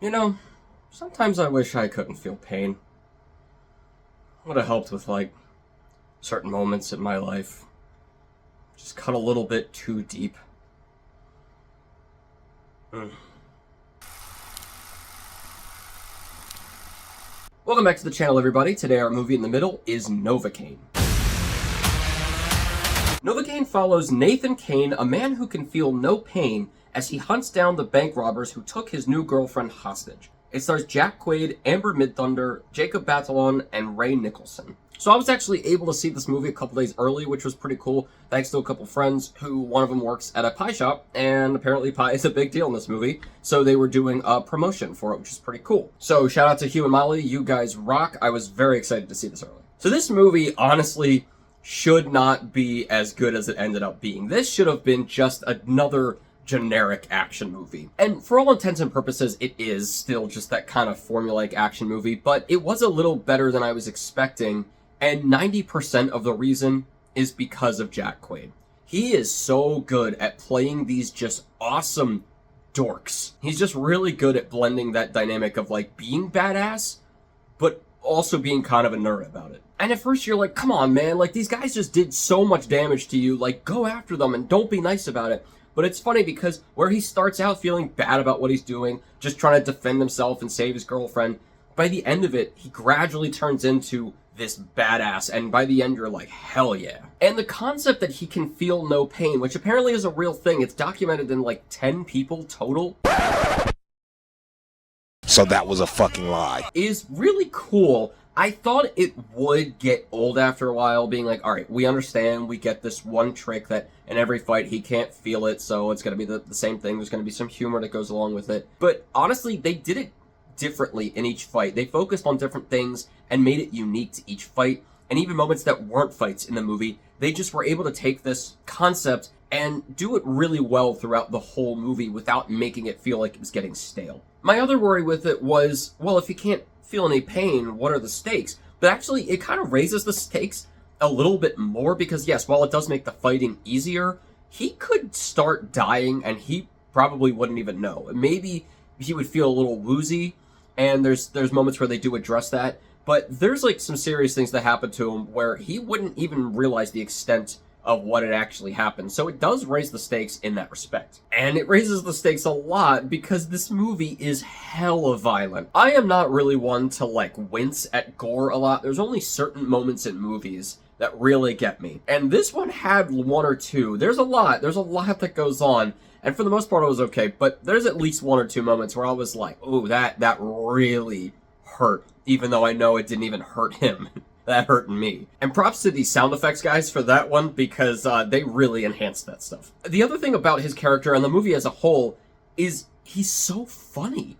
You know, sometimes I wish I couldn't feel pain. Would have helped with, like, certain moments in my life. Just cut a little bit too deep. Welcome back to the channel, everybody. Today our movie in the middle is Novocaine. Novocaine follows Nathan Kane, a man who can feel no pain, as he hunts down the bank robbers who took his new girlfriend hostage. It stars Jack Quaid, Amber Midthunder, Jacob Batalon, and Ray Nicholson. So I was actually able to see this movie a couple days early, which was pretty cool, thanks to a couple friends who, one of them works at a pie shop, and apparently pie is a big deal in this movie, so they were doing a promotion for it, which is pretty cool. So shout out to Hugh and Molly, you guys rock. I was very excited to see this early. So this movie, honestly, should not be as good as it ended up being. This should have been just another generic action movie. And for all intents and purposes, it is still just that kind of formulaic action movie, but it was a little better than I was expecting, and 90% of the reason is because of Jack Quaid. He is so good at playing these just awesome dorks. He's just really good at blending that dynamic of, like, being badass, but also being kind of a nerd about it. And at first you're like, come on, man, like, these guys just did so much damage to you, like, go after them and don't be nice about it. But it's funny because where he starts out feeling bad about what he's doing, just trying to defend himself and save his girlfriend, by the end of it, he gradually turns into this badass, and by the end you're like, hell yeah. And the concept that he can feel no pain, which apparently is a real thing, it's documented in like 10 people total. So that was a fucking lie. Is really cool. I thought it would get old after a while, being like, alright, we understand, we get this one trick that in every fight he can't feel it, so it's gonna be the same thing, there's gonna be some humor that goes along with it. But honestly, they did it differently in each fight. They focused on different things and made it unique to each fight, and even moments that weren't fights in the movie, they just were able to take this concept and do it really well throughout the whole movie without making it feel like it was getting stale. My other worry with it was, well, if you can't feel any pain, what are the stakes? But actually, it kind of raises the stakes a little bit more because, yes, while it does make the fighting easier, he could start dying and he probably wouldn't even know. Maybe he would feel a little woozy, and there's moments where they do address that, but there's like some serious things that happen to him where he wouldn't even realize the extent of what had actually happened. So it does raise the stakes in that respect. And it raises the stakes a lot because this movie is hella violent. I am not really one to like wince at gore a lot. There's only certain moments in movies that really get me. And this one had one or two. There's a lot that goes on. And for the most part it was okay, but there's at least one or two moments where I was like, ooh, that really hurt. Even though I know it didn't even hurt him. That hurt me. And props to the sound effects guys for that one, because they really enhanced that stuff. The other thing about his character and the movie as a whole is he's so funny.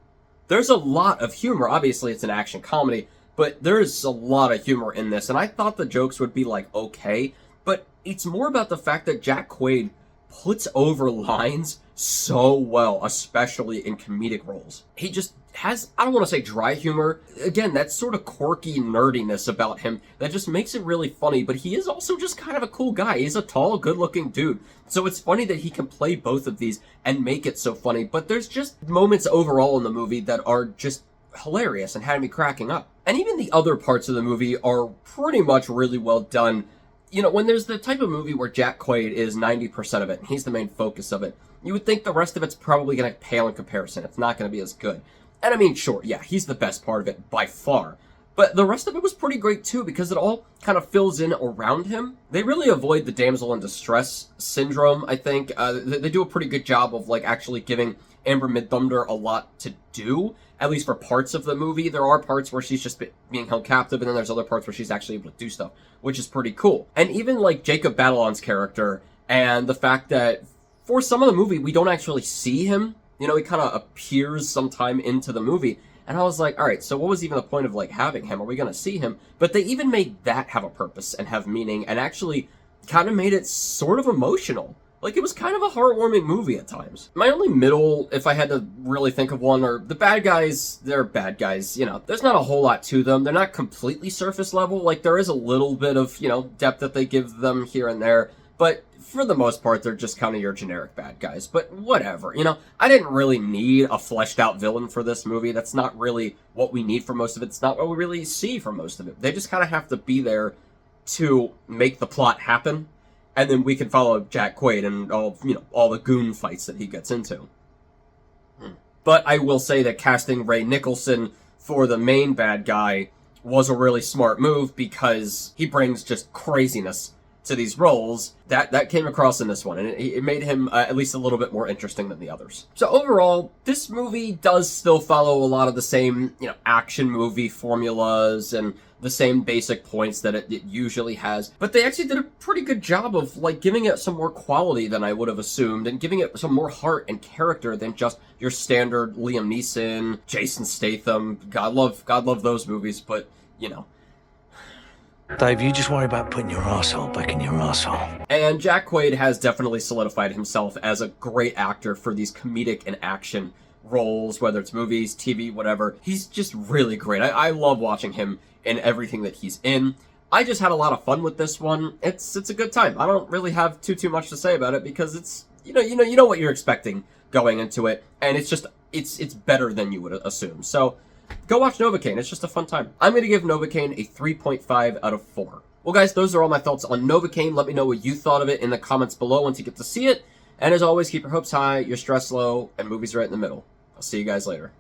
There's a lot of humor. Obviously, it's an action comedy, but there's a lot of humor in this, and I thought the jokes would be, like, okay, but it's more about the fact that Jack Quaid puts over lines so well, especially in comedic roles. He just has, I don't want to say dry humor, again, that sort of quirky nerdiness about him that just makes it really funny, but he is also just kind of a cool guy. He's a tall, good-looking dude. So it's funny that he can play both of these and make it so funny, but there's just moments overall in the movie that are just hilarious and had me cracking up. And even the other parts of the movie are pretty much really well done. You know, when there's the type of movie where Jack Quaid is 90% of it, and he's the main focus of it, you would think the rest of it's probably going to pale in comparison. It's not going to be as good. And I mean, sure, yeah, he's the best part of it by far. But the rest of it was pretty great too, because it all kind of fills in around him. They really avoid the damsel in distress syndrome, I think. They do a pretty good job of, like, actually giving Amber Midthunder a lot to do, at least for parts of the movie. There are parts where she's just being held captive, and then there's other parts where she's actually able to do stuff, which is pretty cool. And even, like, Jacob Batalon's character, and the fact that for some of the movie, we don't actually see him. You know, he kind of appears sometime into the movie. And I was like, alright, so what was even the point of, like, having him? Are we going to see him? But they even made that have a purpose and have meaning, and actually kind of made it sort of emotional. Like, it was kind of a heartwarming movie at times. My only middle, if I had to really think of one, are the bad guys. They're bad guys, you know. There's not a whole lot to them. They're not completely surface level. Like, there is a little bit of, you know, depth that they give them here and there. but for the most part, they're just kind of your generic bad guys. But whatever, I didn't really need a fleshed out villain for this movie. That's not really what we need for most of it. It's not what we really see for most of it. They just kind of have to be there to make the plot happen, and then we can follow Jack Quaid and all the goon fights that he gets into. But I will say that casting Nicholson for the main bad guy was a really smart move, because he brings just craziness to these roles. That came across in this one, and it made him at least a little bit more interesting than the others. So overall, this movie does still follow a lot of the same, action movie formulas and the same basic points that it usually has, but they actually did a pretty good job of giving it some more quality than I would have assumed, and giving it some more heart and character than just your standard Liam Neeson, Jason Statham. God love those movies, but Dave, you just worry about putting your arsehole back in your arsehole. And Jack Quaid has definitely solidified himself as a great actor for these comedic and action roles, whether it's movies, TV, whatever. He's just really great. I love watching him in everything that he's in. I just had a lot of fun with this one. It's a good time. I don't really have too much to say about it, because it's you know what you're expecting going into it, and it's better than you would assume. So go watch Novocaine. It's just a fun time. I'm going to give Novocaine a 3.5 out of 4. Well, guys, those are all my thoughts on Novocaine. Let me know what you thought of it in the comments below once you get to see it. And as always, keep your hopes high, your stress low, and movies right in the middle. I'll see you guys later.